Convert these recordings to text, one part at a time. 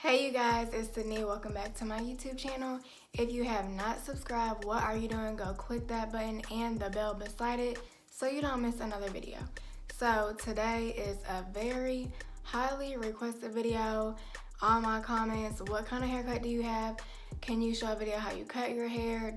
Hey you guys, it's Sydney. Welcome back to my YouTube channel. If you have not subscribed, what are you doing? Go click that button and the bell beside it so you don't miss another video. So today is a very highly requested video. All my comments, what kind of haircut do you have? Can you show a video how you cut your hair?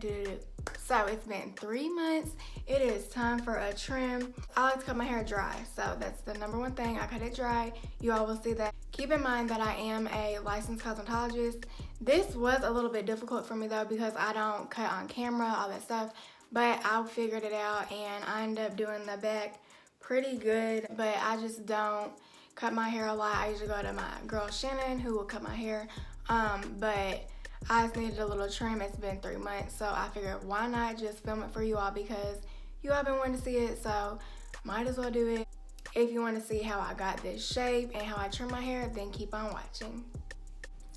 So it's been 3 months. It is time for a trim. I like to cut my hair dry, so that's the number one thing. I cut it dry. You all will see that. Keep in mind that I am a licensed cosmetologist. This was a little bit difficult for me though because I don't cut on camera, all that stuff, but I figured it out and I ended up doing the back pretty good, but I just don't cut my hair a lot. I usually go to my girl Shannon who will cut my hair, but I just needed a little trim. It's been 3 months, so I figured why not just film it for you all because you all been wanting to see it, so might as well do it. If you want to see how I got this shape and how I trim my hair, then keep on watching.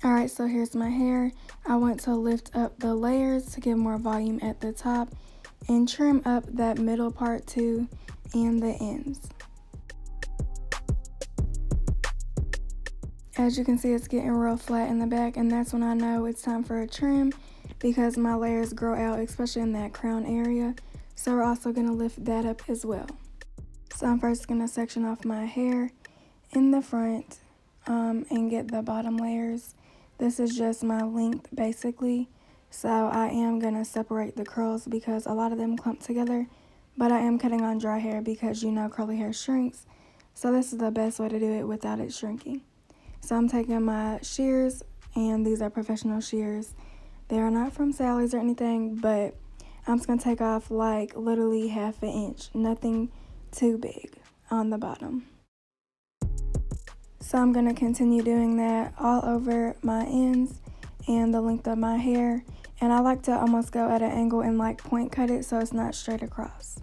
Alright, so here's my hair. I want to lift up the layers to give more volume at the top and trim up that middle part too and the ends. As you can see, it's getting real flat in the back, and that's when I know it's time for a trim because my layers grow out, especially in that crown area. So we're also going to lift that up as well. So I'm first going to section off my hair in the front and get the bottom layers. This is just my length basically. So I am going to separate the curls because a lot of them clump together. But I am cutting on dry hair because you know curly hair shrinks. So this is the best way to do it without it shrinking. So I'm taking my shears, and these are professional shears. They are not from Sally's or anything, but I'm just going to take off like literally 1/2 inch. Nothing too big on the bottom. So I'm going to continue doing that all over my ends and the length of my hair. And I like to almost go at an angle and like point cut it so it's not straight across.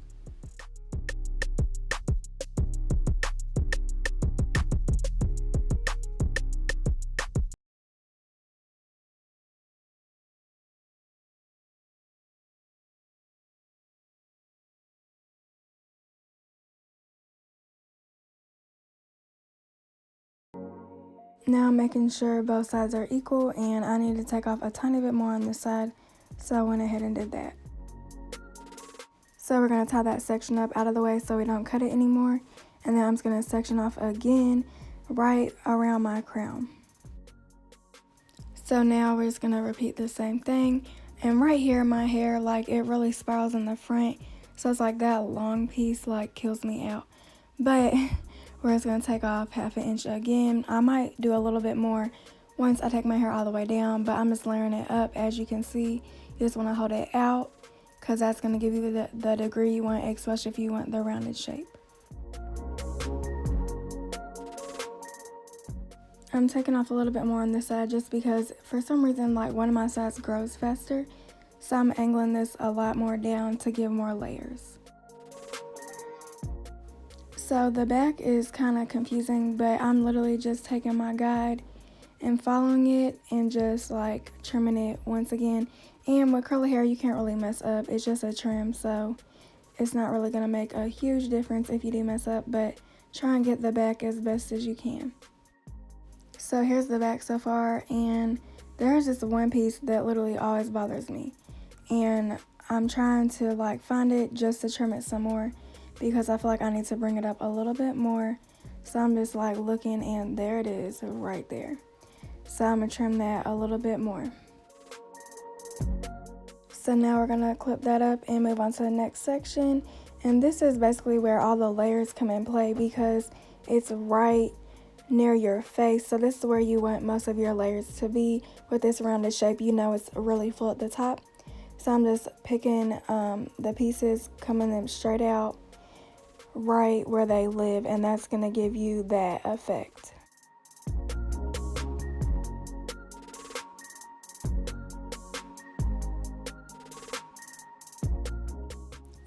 Now I'm making sure both sides are equal, and I need to take off a tiny bit more on this side, so I went ahead and did that. So we're going to tie that section up out of the way so we don't cut it anymore, and then I'm just going to section off again right around my crown. So now we're just going to repeat the same thing, and right here my hair, like it really spirals in the front, so it's like that long piece like kills me out. But we're just going to take off 1/2 inch again. I might do a little bit more once I take my hair all the way down, but I'm just layering it up. As you can see, you just want to hold it out because that's going to give you the degree you want, especially if you want the rounded shape. I'm taking off a little bit more on this side just because for some reason like one of my sides grows faster, so I'm angling this a lot more down to give more layers. So the back is kind of confusing, but I'm literally just taking my guide and following it and just like trimming it once again. And with curly hair, you can't really mess up. It's just a trim, so it's not really going to make a huge difference if you do mess up, but try and get the back as best as you can. So here's the back so far, and there's just one piece that literally always bothers me. And I'm trying to like find it just to trim it some more, because I feel like I need to bring it up a little bit more. So I'm just like looking, and there it is right there. So I'm gonna trim that a little bit more. So now we're gonna clip that up and move on to the next section. And this is basically where all the layers come in play because it's right near your face. So this is where you want most of your layers to be. With this rounded shape, you know it's really full at the top. So I'm just picking the pieces, coming them straight out right where they live, and that's going to give you that effect.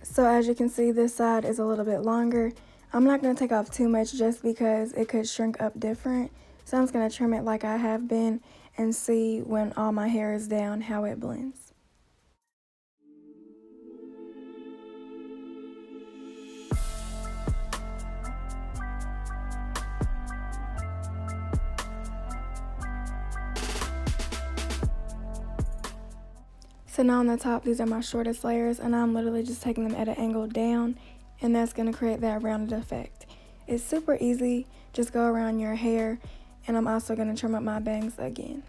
So as you can see, this side is a little bit longer. I'm not going to take off too much just because it could shrink up different. So I'm just going to trim it like I have been and see when all my hair is down how it blends. So now on the top, these are my shortest layers, and I'm literally just taking them at an angle down, and that's going to create that rounded effect. It's super easy, just go around your hair, and I'm also going to trim up my bangs again.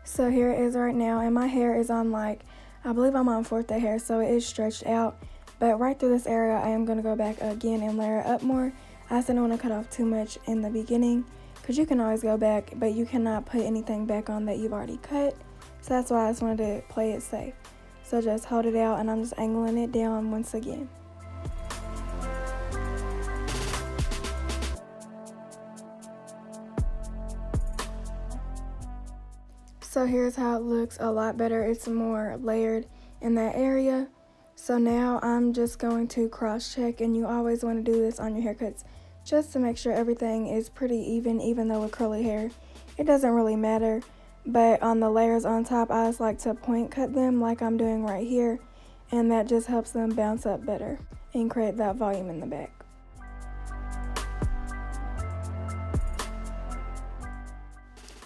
So here it is right now, and my hair is on like, I believe I'm on 4th day hair, so it is stretched out. But right through this area, I am going to go back again and layer it up more. I still don't want to cut off too much in the beginning, because you can always go back, but you cannot put anything back on that you've already cut. So that's why I just wanted to play it safe. So just hold it out, and I'm just angling it down once again. So here's how it looks, a lot better. It's more layered in that area. So now I'm just going to cross check, and you always want to do this on your haircuts just to make sure everything is pretty even though with curly hair it doesn't really matter. But on the layers on top, I just like to point cut them like I'm doing right here, and that just helps them bounce up better and create that volume in the back.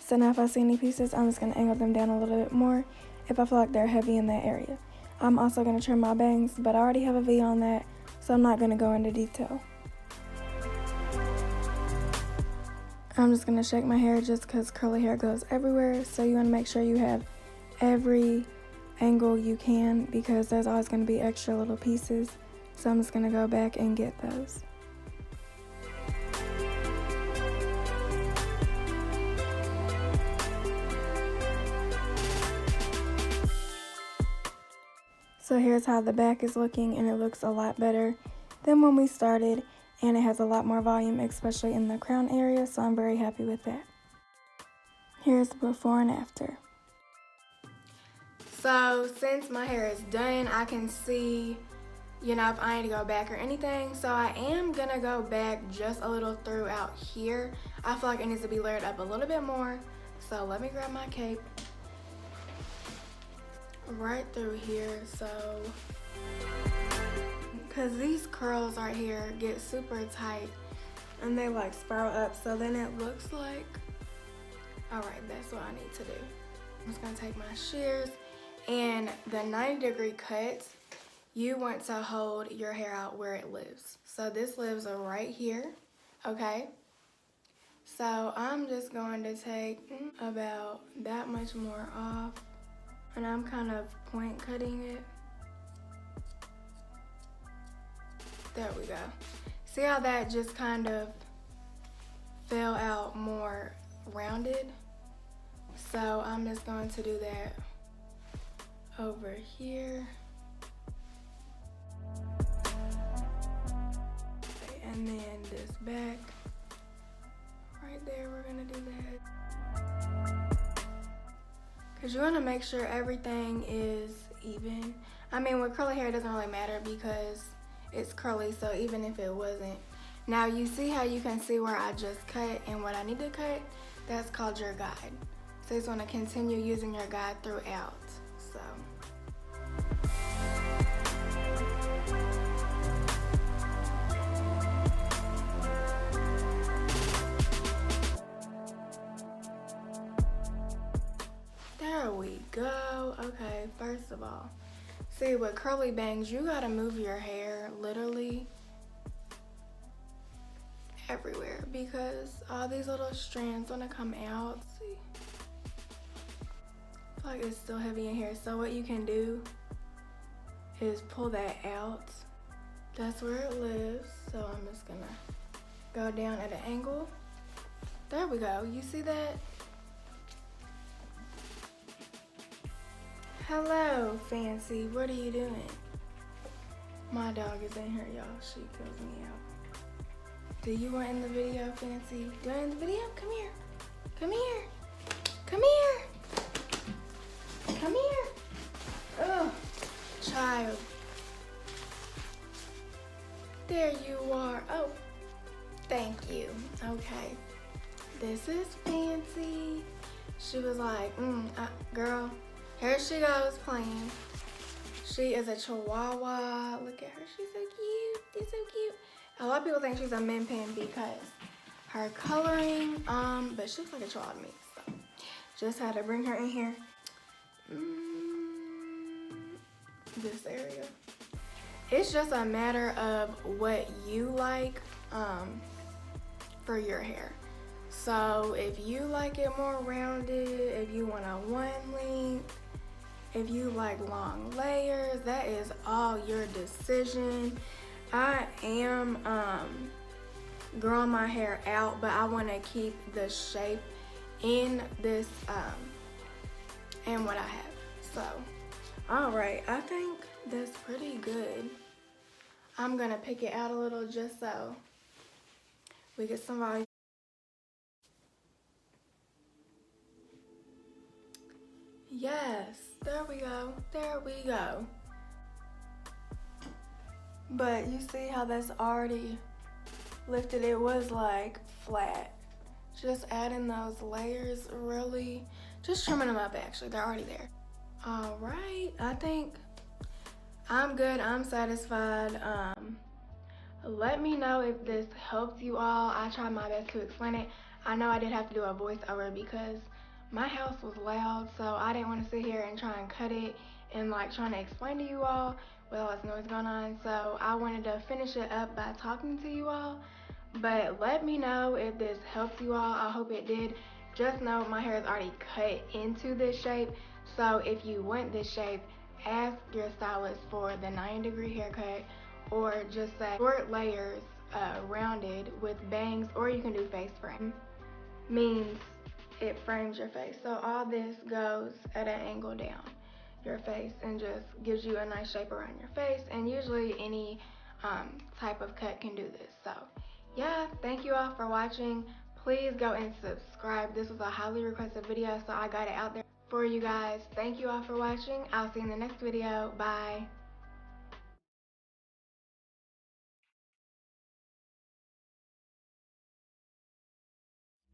So now if I see any pieces, I'm just going to angle them down a little bit more if I feel like they're heavy in that area. I'm also going to trim my bangs, but I already have a V on that, so I'm not going to go into detail. I'm just going to shake my hair just because curly hair goes everywhere, so you want to make sure you have every angle you can, because there's always going to be extra little pieces. So I'm just going to go back and get those. So here's how the back is looking, and it looks a lot better than when we started, and it has a lot more volume, especially in the crown area, so I'm very happy with that. Here's the before and after. So since my hair is done, I can see, if I need to go back or anything, so I am gonna go back just a little throughout here. I feel like it needs to be layered up a little bit more, so let me grab my cape. Right through here, so because these curls right here get super tight and they like spiral up, so then it looks like, all right, that's what I need to do. I'm just gonna take my shears, and the 90-degree cuts, you want to hold your hair out where it lives. So this lives right here, okay? So I'm just going to take about that much more off, and I'm kind of point cutting it. There we go. See how that just kind of fell out more rounded? So I'm just going to do that over here. And then this back, right there, we're gonna do that. Because you want to make sure everything is even. I mean, with curly hair, it doesn't really matter because it's curly, so even if it wasn't. Now, you see how you can see where I just cut and what I need to cut? That's called your guide. So you just want to continue using your guide throughout. So. There we go. Okay, first of all, see, with curly bangs, you gotta move your hair literally everywhere because all these little strands wanna come out. See, I feel like it's still heavy in here. So what you can do is pull that out. That's where it lives. So I'm just gonna go down at an angle. There we go. You see that? Hello, Fancy. What are you doing? My dog is in here, y'all. She kills me out. Do you want in the video, Fancy? Do you want in the video? Come here. Come here. Come here. Come here. Oh, child. There you are. Oh, thank you. Okay. This is Fancy. She was like, girl. Here she goes playing. She is a chihuahua. Look at her. She's so cute. She's so cute. A lot of people think she's a min pin because her coloring, but she looks like a child to me, so just had to bring her in here. This area. It's just a matter of what you like for your hair. So if you like it more rounded, if you want a one length, if you like long layers, that is all your decision. I am growing my hair out, but I want to keep the shape in this and what I have. So all right, I think that's pretty good. I'm gonna pick it out a little just so we get some volume. Yes, there we go, there we go. But you see how that's already lifted? It was like flat. Just adding those layers, really, just trimming them up actually, they're already there. All right, I think I'm good, I'm satisfied. Let me know if this helps you all. I tried my best to explain it. I know I did have to do a voiceover because my house was loud, so I didn't want to sit here and try and cut it and like trying to explain to you all with all this noise going on. So I wanted to finish it up by talking to you all. But let me know if this helps you all. I hope it did. Just know my hair is already cut into this shape. So if you want this shape, ask your stylist for the 90-degree haircut, or just say short layers, rounded with bangs, or you can do face frame. Means it frames your face. So all this goes at an angle down your face and just gives you a nice shape around your face. And usually any type of cut can do this. So yeah, thank you all for watching. Please go and subscribe. This was a highly requested video, so I got it out there for you guys. Thank you all for watching. I'll see you in the next video. Bye.